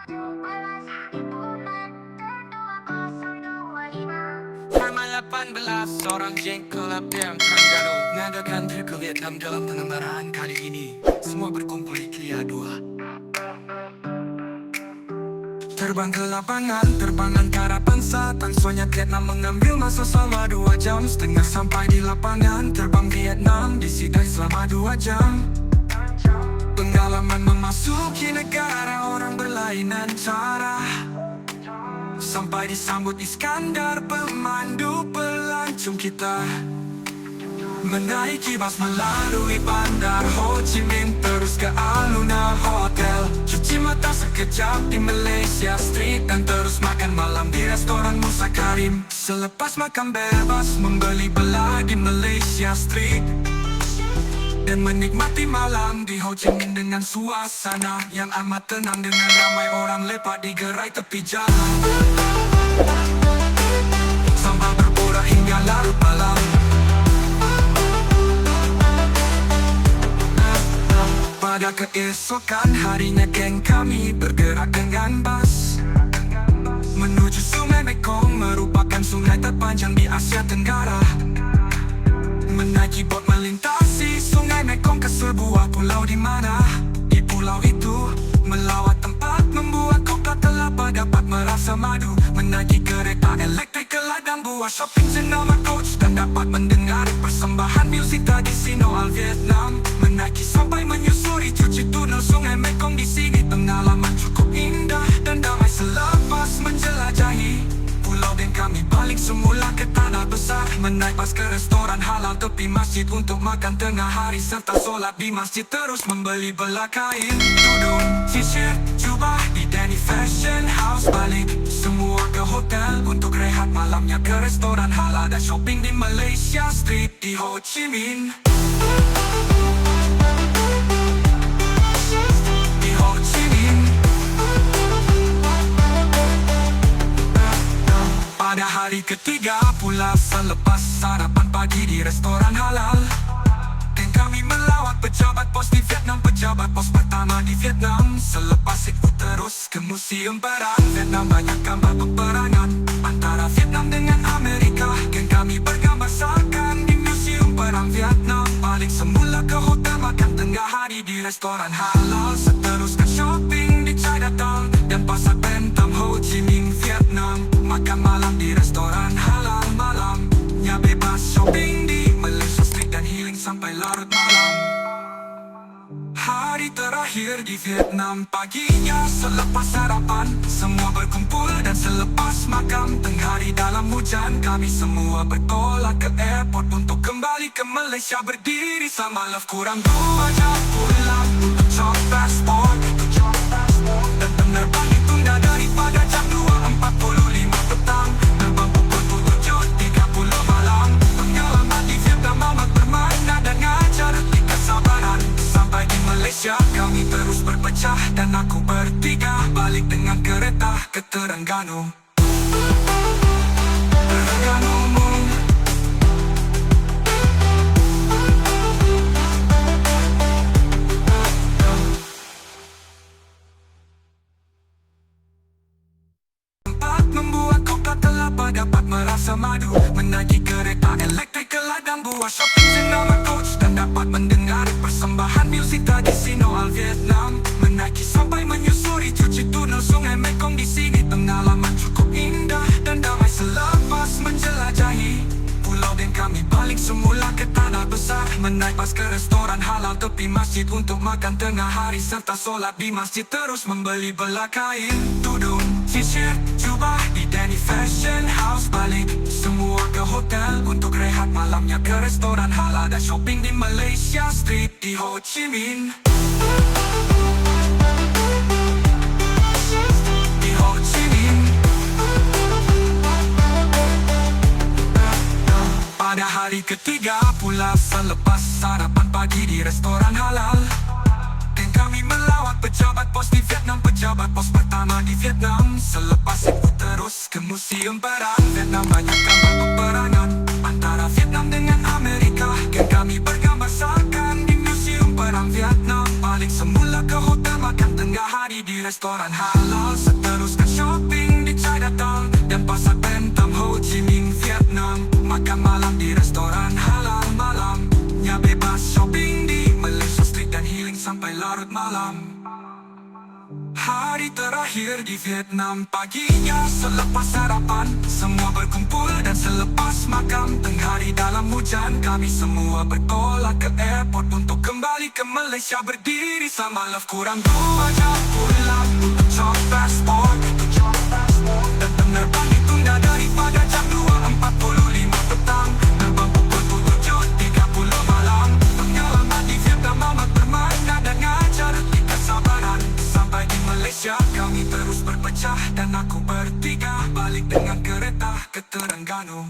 Selama 18 orang jengkel yang Terengganu mengadakan trip ke Vietnam dalam pengembaraan kali ini. Semua berkumpul di Kia 2. Terbang ke lapangan, terbangan ke arah Pansa. Tansuanya Vietnam mengambil masa selama 2,5 jam sampai di lapangan. Terbang Vietnam disidai selama 2 jam. Pengalaman memasuki negara orang berlainan cara. Sampai disambut Iskandar, pemandu pelancong kita. Menaiki bas melalui bandar Ho Chi Minh, terus ke Aluna Hotel. Cuci mata sekejap di Malaysia Street, dan terus makan malam di restoran Musa Karim. Selepas makan bebas membeli belah di Malaysia Street, dan menikmati malam di Ho Chi Minh dengan suasana yang amat tenang, dengan ramai orang lepak di gerai tepi jalan. Sambil berborak hingga larut malam. Pada keesokan harinya geng kami bergerak dengan bas menuju Sungai Mekong, merupakan sungai terpanjang di Asia Tenggara. Menaiki bot melintasi Sungai Mekong ke sebuah pulau di mana di pulau itu melawat tempat membuat kopi kelapa dapat merasa madu. Menaiki kereta elektrik ke ladang buah shopping senama coach, dan dapat mendengar persembahan musik tradisional Vietnam. Menaiki sampai menyusuri cuci tunnel Sungai Mekong di sini. Pengalaman cukup indah dan damai selepas menjelajahi pulau, dan kami balik semula ke tanah besar. Menaik bas ke restoran halal tepi masjid untuk makan tengah hari serta solat di masjid. Terus membeli belah kain, tudung, t-shirt, jubah di Danny Fashion House. Balik semua ke hotel untuk rehat malamnya ke restoran halal dan shopping di Malaysia Street di Ho Chi Minh. Di Ho Chi Minh. Pada hari ketiga pula, selepas sarapan pagi di restoran halal, dan kami melawat pejabat pos di Vietnam. Pejabat pos pertama di Vietnam. Selepas itu terus ke Museum Perang Vietnam. Banyak gambar peperangan antara Vietnam dengan Amerika, dan kami bergambar sakan di Museum Perang Vietnam. Balik semula ke hotel makan tengah hari di restoran halal. Seterusnya shopping di Chinatown dan pasar Bentham Ho Chi Minh Vietnam. Makan malam di restoran halal, malamnya bebas shopping di Malaysia Street dan healing sampai larut malam. Hari terakhir di Vietnam, paginya selepas sarapan semua berkumpul, dan selepas makan tengah hari dalam hujan, kami semua bertolak ke airport untuk kembali ke Malaysia. Berdiri sama love kurang 2 jam pulang untuk cop passport, dan penerbangan ditunda daripada jam 2.45 petang. Terbang pukul 7.30 malam. Pengalaman di Vietnam amat bermakna dan ngajar tingkat kesabaran. Sampai di Malaysia kami terus berpecah, dan aku bertiga balik dengan kereta ke Terengganu. Terengganu. Membuat kopi kelapa dapat merasa madu. Menaiki kereta elektrik ke ladang buah shopping senama coach, dan dapat mendengar persembahan musik tradisional Vietnam. Menaiki sampai menyusuri cuci tunnel Sungai Mekong di sini. Pengalaman cukup indah dan damai selepas menjelajahi pulau, dan kami balik semula ke tanah besar. Menaik bas ke restoran halal tepi masjid untuk makan tengah hari serta solat di masjid. Terus membeli belah kain, tudung, t-shirt, jubah di Danny Fashion House. Balik semua ke hotel untuk rehat malamnya ke restoran halal dan shopping di Malaysia Street di Ho Chi Minh. Di Ho Chi Minh. Pada hari ketiga pula, selepas sarapan pagi di restoran halal, dan kami melawat pejabat pos di Vietnam. Pejabat pos pertama di Vietnam. Selepas itu terus ke Museum Perang Vietnam. Banyak gambar peperangan antara Vietnam dengan Amerika, dan kami bergambar sakan di Museum Perang Vietnam. Balik semula ke hotel makan tengah hari di restoran halal. Seteruskan shopping di Chinatown dan pasar Bentham Ho Chi Minh Vietnam. Makan malam di restoran halal malamnya bebas. Shopping di Malaysia Street dan healing sampai larut malam. Hari terakhir di Vietnam, paginya selepas sarapan semua berkumpul dan selepas makan tengah hari dalam hujan, kami semua bertolak ke airport untuk kembali ke Malaysia. Berdiri sama love kurang 2 jam pulang untuk cop passport. Dan penerbangan ditunda daripada jam 2.45 petang terbang pukul 7.30 malam. Pengalaman di Vietnam amat bermakna dan ngajar kesabaran. Sampai di Malaysia kami terus berpecah dan aku bertiga balik dengan kereta ke Terengganu.